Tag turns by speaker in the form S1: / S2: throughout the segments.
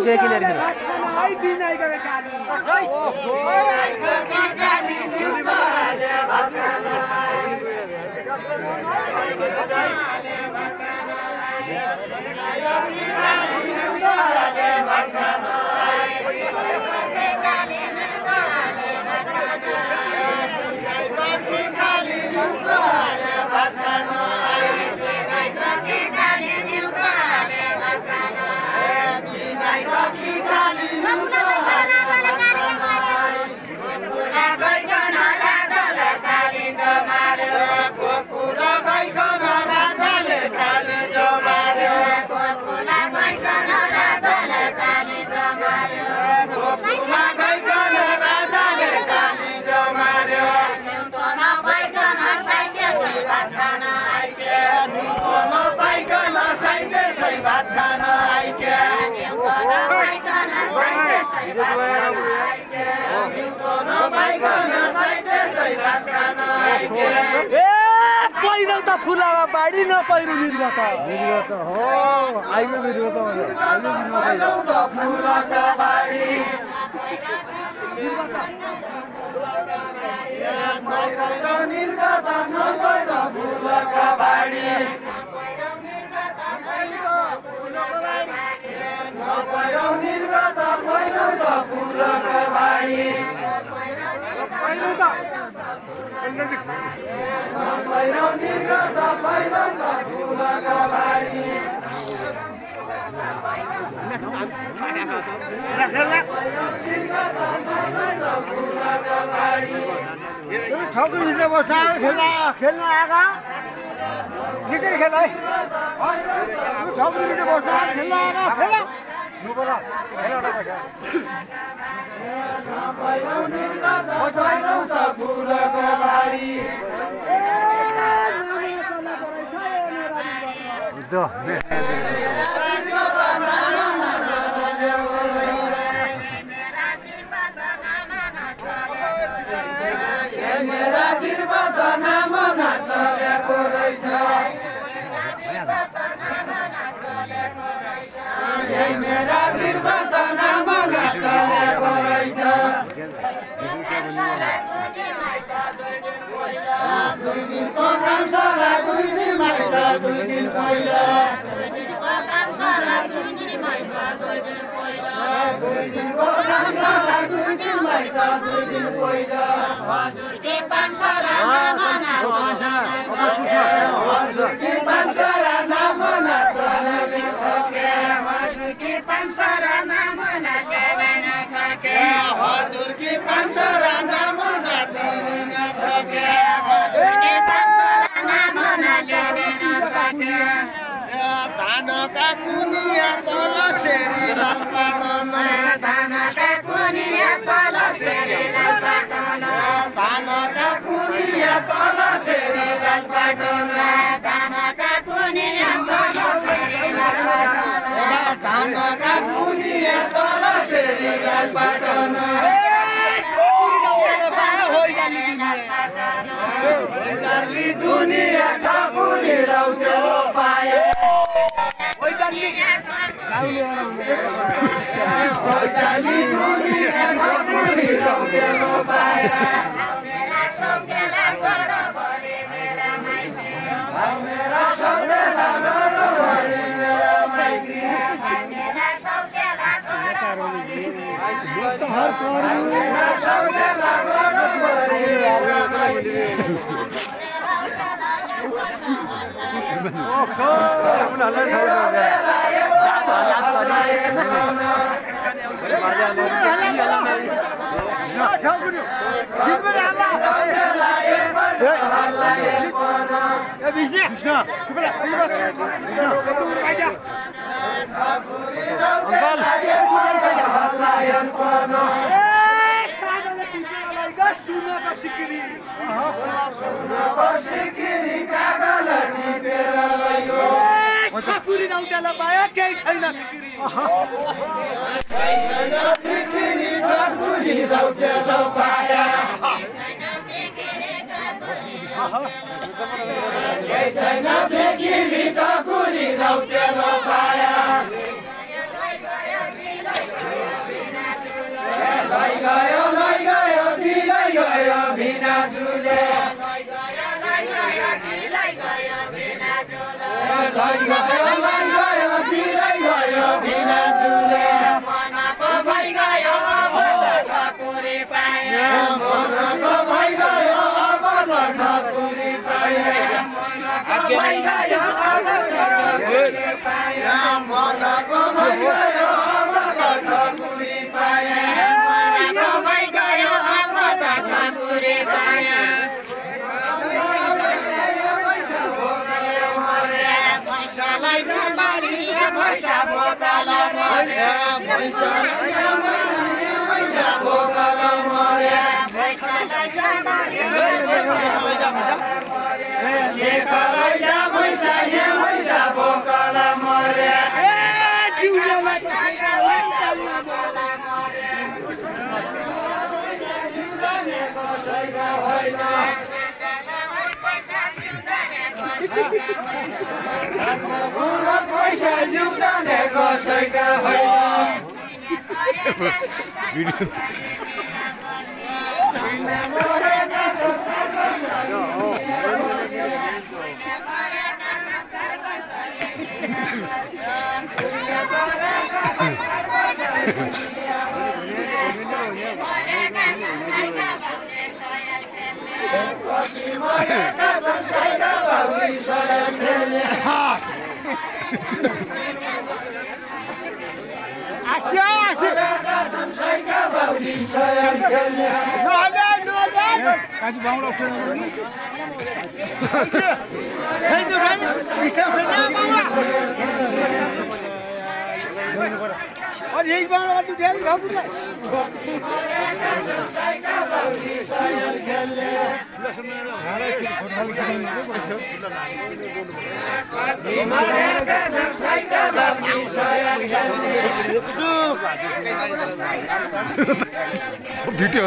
S1: के किनेर किन
S2: आई बिनाइ गरे काली पहिरो त फुलावा बाडी न पहिरो निर्गत हो आइले निर्गत पहिरो त फुलाका बाडी पहिरो निर्गत पहिरो फुलाका बाडी पहिरो निर्गत पहिरो त फुलाका बाडी पहिरो निर्गत पहिरो त फुलाका बाडी ठकुरीले बस्दा खेल्न आएका निकै खेल है ठकुरीले बस्दा खेल्न आएका खेल पहिरो निर्गत पहिरो त फुलाका बाडी मेरा बिरबत नाम नचलेको रहेछ मेरा बिरबत नाम नचलेको रहेछ दुई दिनको काम सला दुई दिन माइत दुई दिन पहिला दुई दिनको काम सला दुई दिन माइत दुई दिन पहिला हजुरके पान्छरा नाम नचल्न सके हजुरके पान्छरा नाम नचल्न सके हजुरके पान्छरा नाम नचल्न सके हजुरके पान्छरा नाम नचल्न सके धानका कुनिया तल सेरी लाल पाटन धानका कुनिया तल सेरी लाल पाटन धानका कुनिया तल सेरी लाल पाटन धानका कुनिया तल सेरी लाल पाटन धानका कुनिया तल सेरी लाल पाटन होइजाली दुनिया ठाकुरी रौते पाए होइजाली दुनिया ठाकुरी रौते पाए मेरा सौदेला गडो भरे मेरा माइती मेरा सौदेला गडो भरे मेरा माइती मेरा सौदेला गडो भरे मेरा सौदेला गडो भरे मेरा माइती ओहो उनीहरुले ठाकुरी रौतेला पाए केही छैन फिकिरी ठाकुरी रौतेला पाए केही छैन फिकिरी ठाकुरी रौतेला पाए भइगयो अब ठकुरी पाए मनको भइगयो अब ठकुरी पाए मनको भइगयो अब ठकुरी पाए पैसालाई जमारी पैसा बोतल मरे पैसा बोतल मरे पैसालाई जमारी लेखलाई जा पैसा पैसा बोतल मरे पैसा जिउ जाने कसैका
S1: Kasih bangun waktu ini. और यही बांग्ला तू ढेर बाबू ले वीडियो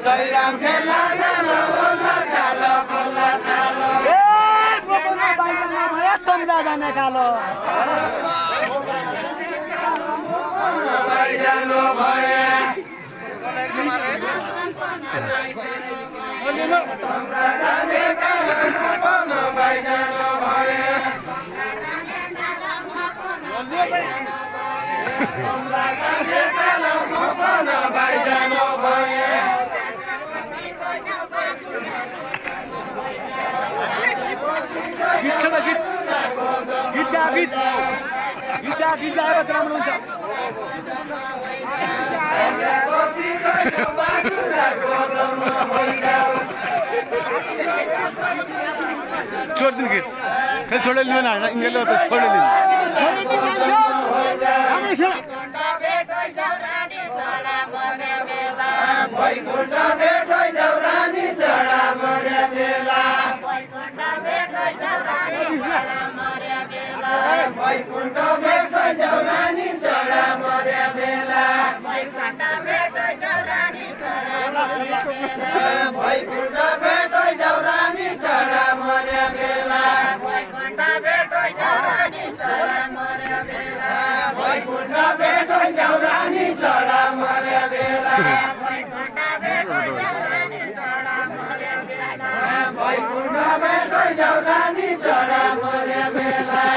S1: जयराम खेला चलो बोला चलो बोला चलो ए बोला बाइजना भए तम्दा जाने कालो बाइजानो भए तम्दा जाने कालो बोला बाइजानो भए तम्दा जाने कालो बोला बाइजानो भए गीत छ त गीत गाएको त राम्रो हुन्छ छोडिदिनु गीत फेरि छोडेर लिँदैन होइन यिनीहरूले त छोडेर वैकुण्ठ भेट्दै जौरानी चढा मर्या बेला वैकुण्ठ भेट्दै जौरानी चढा मर्या बेला वैकुण्ठ भेट्दै जौरानी चढा मर्या बेला वैकुण्ठ भेट्दै जौरानी चढा मर्या बेला वैकुण्ठ भेट्दै जौरानी चढा मर्या बेला वैकुण्ठ भेट्दै जौरानी चढा मर्या बेला वैकुण्ठ भेट्दै जौरानी चढा मर्या बेला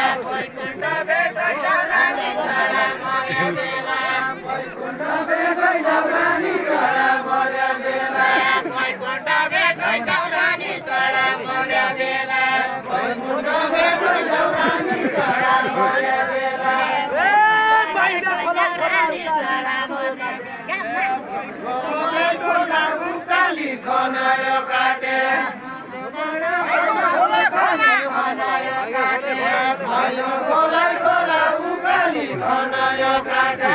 S1: वैकुण्ठ भेट्दै जौरानी चढा मर्या बेला वैकुण्ठ भेट्दै जौरानी चढा मर्या बेला वैकुण्ठ भेट्दै जौरानी चढा मर्या बेला ए बाहिर खोला खोला उकाली खनायो काटे भयो खोला खोला उकाली खनायो काटे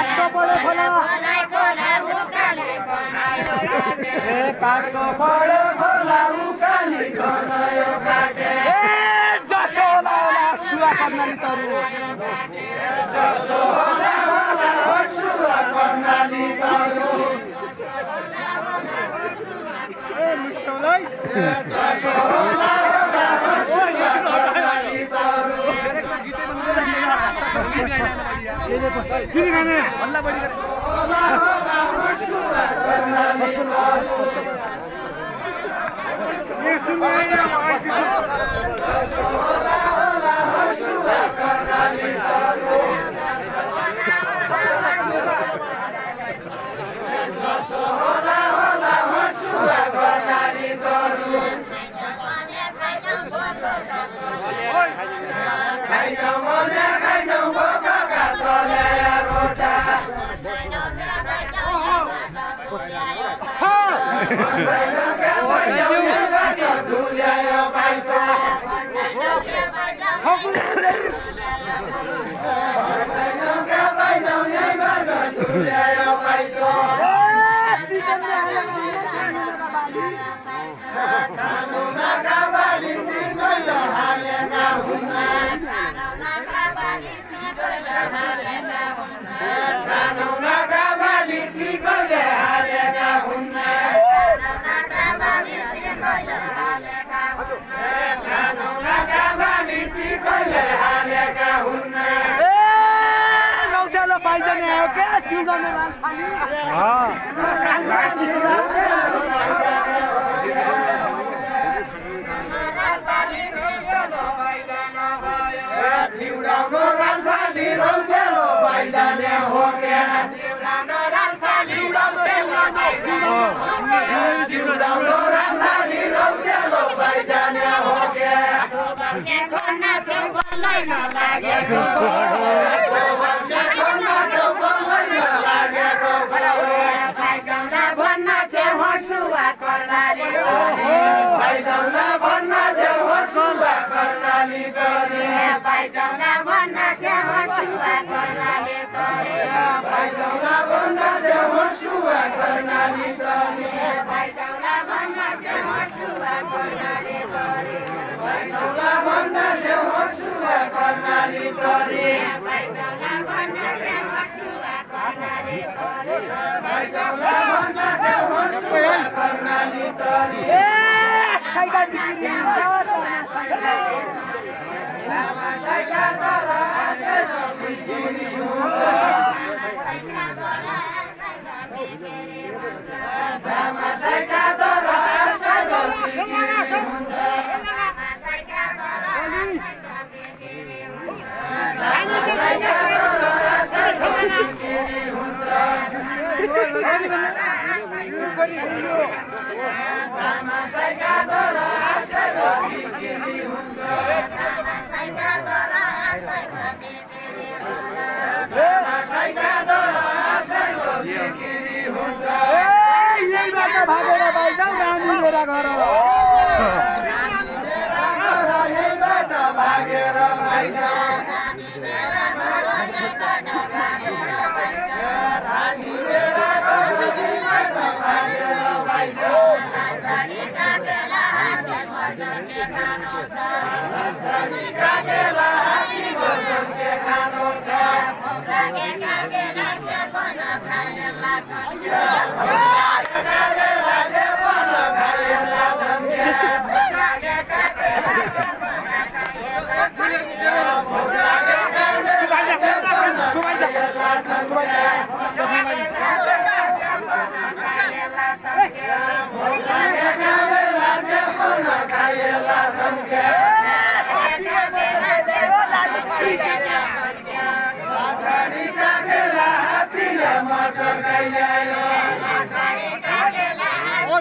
S1: काटको बडो खोला उकाली खनायो काटे जसो होला छुवा कर्णाली तरु जसो होला छुवा कर्णाली तरु हल्ला बढी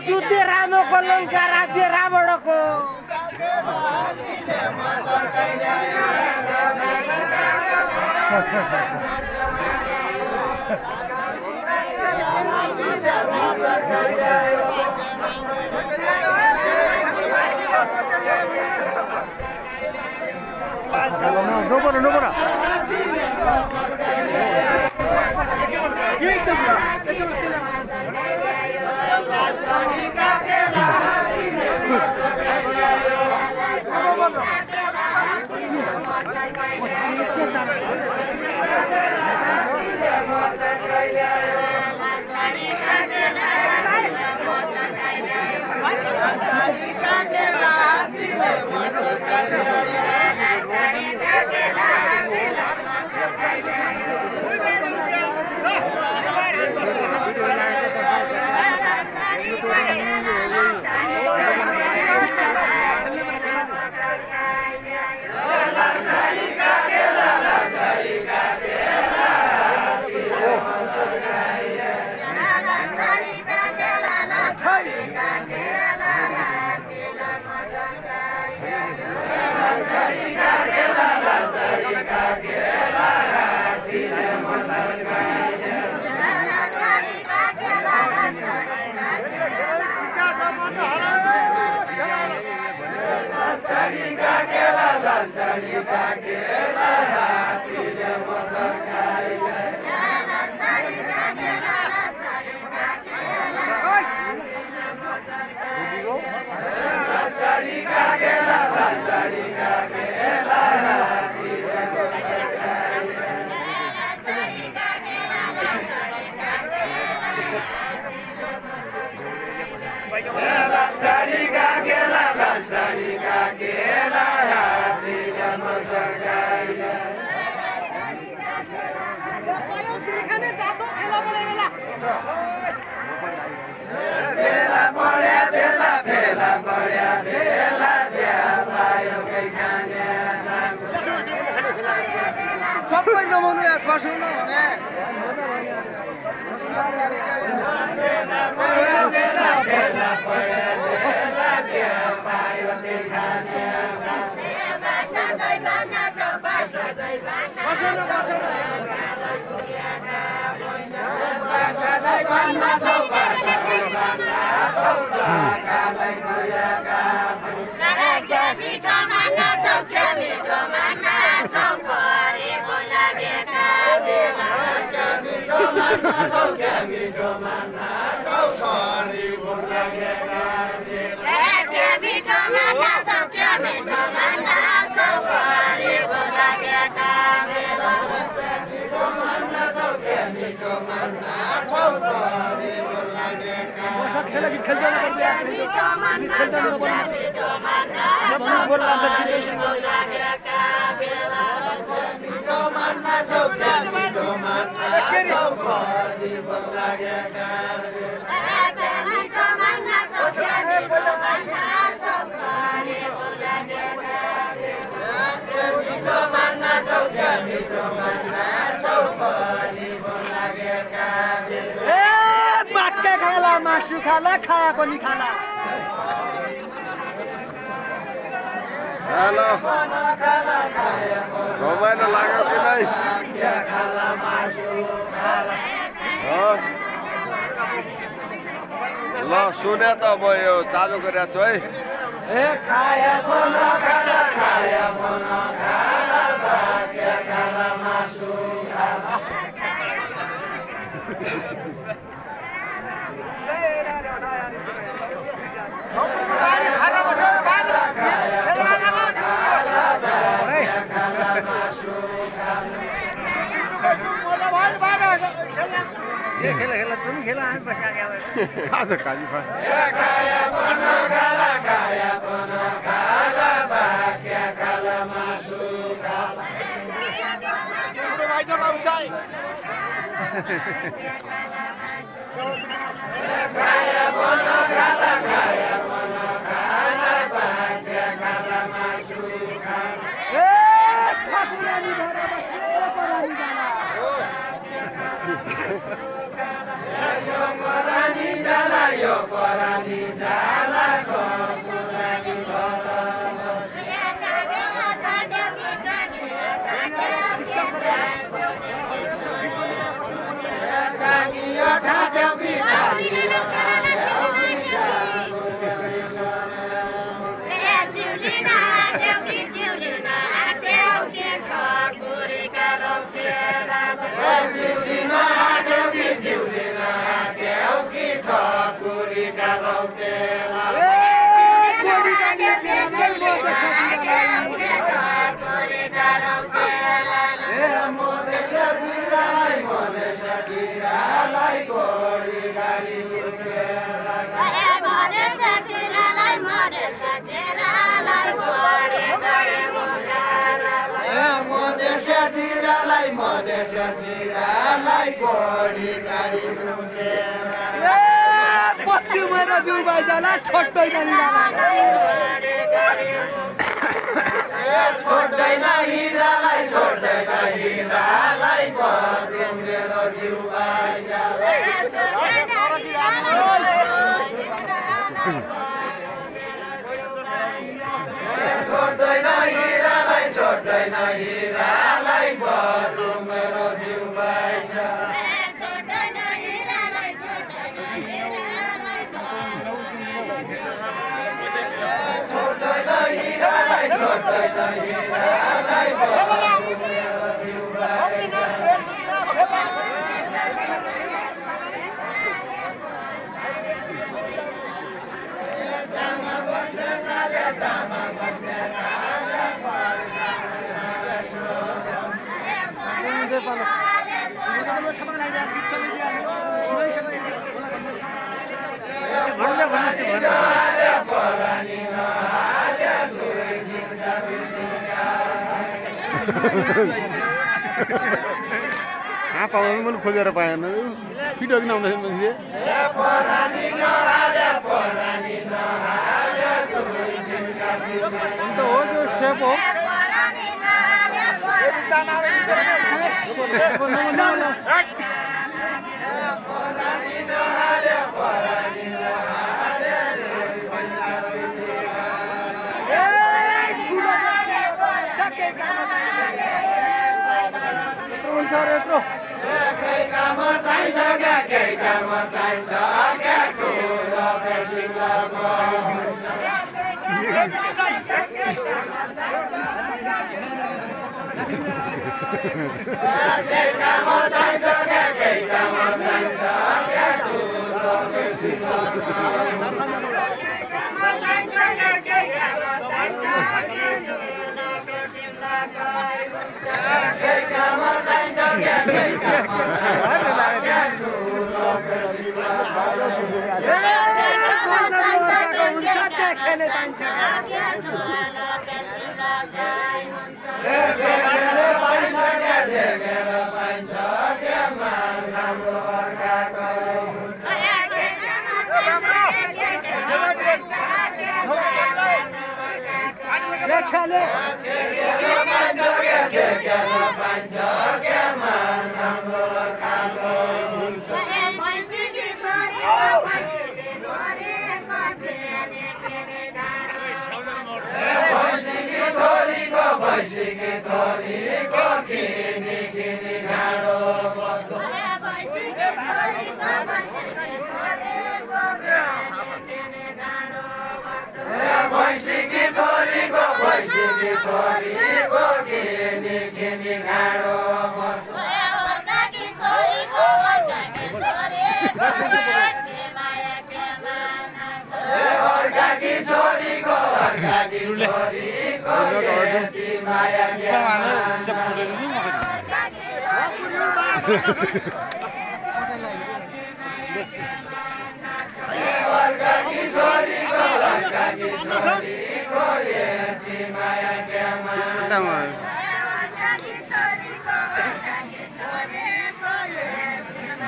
S2: जुते रामको लङ्का राज्य रावणको
S3: Thank you.
S2: लालसाडी काकेला हात्तीले मसकाइले लालसाडी काकेला लालसाडी काकेला लालसाडी काकेला हात्तीले मसकाइले लालसाडी काकेला लालसाडी काकेला लालसाडी काकेला हात्तीले मसकाइले बेला पड्या बेला बेला पड्या बेला ज्यापायो कै खाने
S1: सबै नमाउनु यार कसो नभने
S2: बेला पड्या बेला बेला पड्या बेला ज्यापायो कै खाने
S1: मासु खाला खाया पनि खाला
S3: हेलो रमाइलो लाग्यो कि नै ल सुने त म यो चालु गरिरहेको छु है
S2: ए खाया बना खाला खाया बना खाला भाग्य खाला मासु खाला
S1: खेला तुम खेला है बच्चा क्या
S3: आज खाली फा
S2: खाया बना खाला खाया बना खाला भाग्य खाला मासु खाला खाया बना खाला खाया बना खाला भाग्य खाला मासु खाला
S1: ए ठाकुरानी भरा बसे परानी जाना
S2: परानी जाला यो परानी जाला छोरानी भला कागियो ठाट्यो कि मधेसतिरलाई गोडी गाडी
S1: पत्ती मेरो जिउ बाइजाला छोड्दैन
S2: छोड्दैन हिरालाई छोड्दैन हिरालाई पत्ती मेरो जिउ बाइजाला छोड्दैन हिरालाई छोड्दैन हिरालाई बरु मेरो जिउ बाइजाला छोड्दैन हिरालाई छोड्दैन हिरालाई छोड्दैन हिरालाई छोड्दैन
S3: कहाँ पाउनु मैले खोजेर पाएन फिट हो कि नआउँदाखेरि मान्छे अन्त हो त्यो सेप हो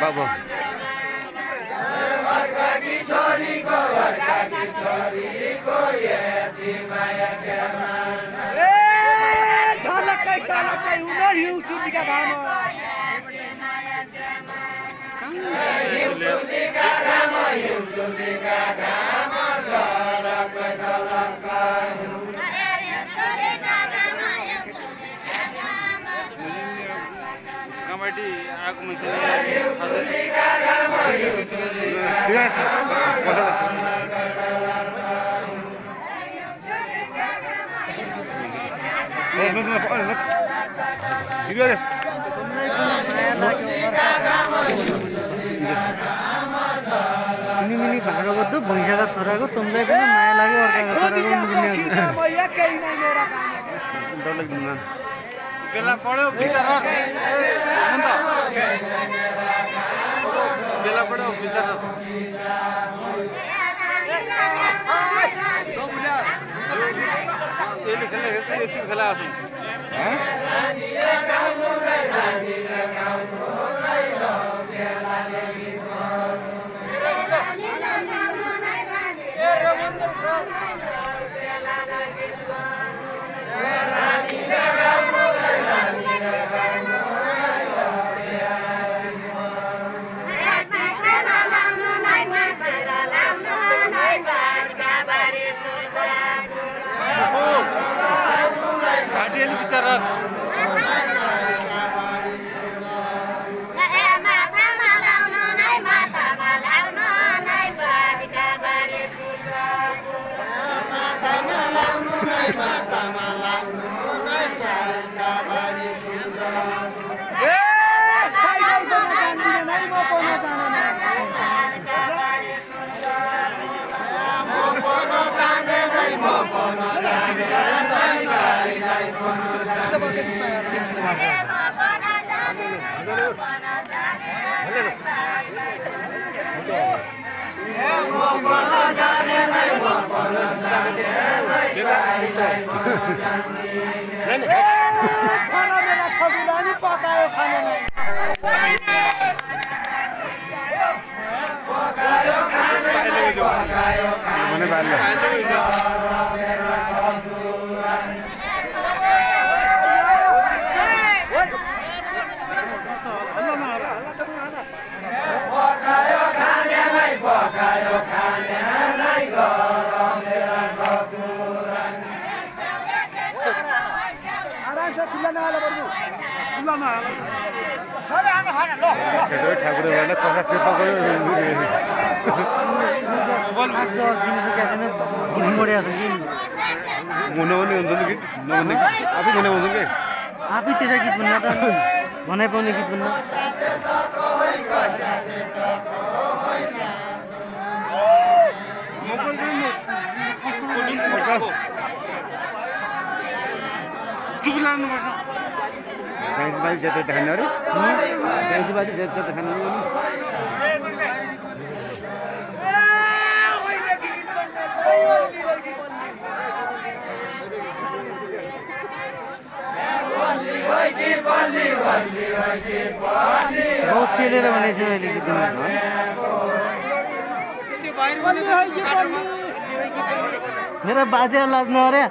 S3: बाबा कमेटी आएको
S1: निमिनी भाँडाको त भैँसाको छोराको तुमलाई पनि माया लाग्यो अर्काको
S3: बेला पढ्यो बेला पढ्यो यति खेला आउँछु
S1: पकायो खाने
S3: ठाकुरबाट कसा चेप्पा गयो नहुने हुन्छ नि गीत नहुने आफै गाउने आउँछ कि
S1: आफै त्यसै गीत भन्न त भनाइ पाउने गीत भन्न
S3: बाजी ज्यादा देखाने अरे बाजी ज्यादा देखाने
S1: बहुत पेलेर भनेको छु अहिले गीत मेरा बाजे लाज नअरे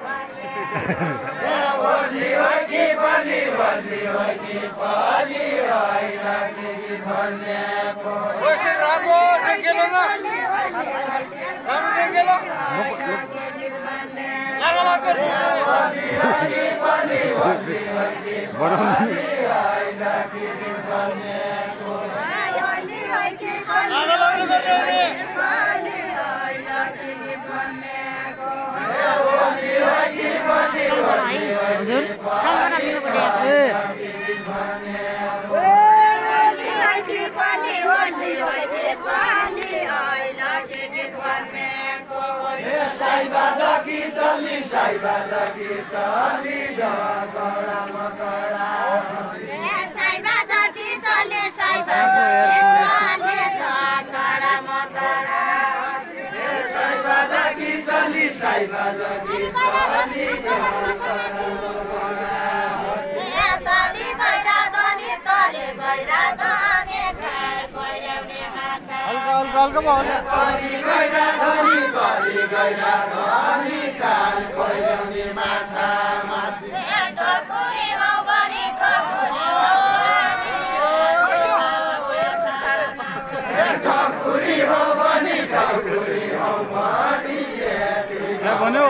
S3: भन्यो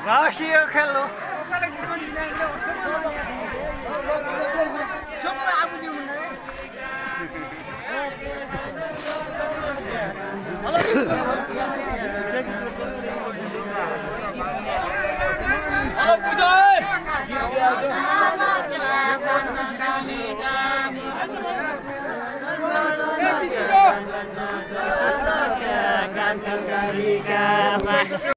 S1: राष्ट्रिय खेल हो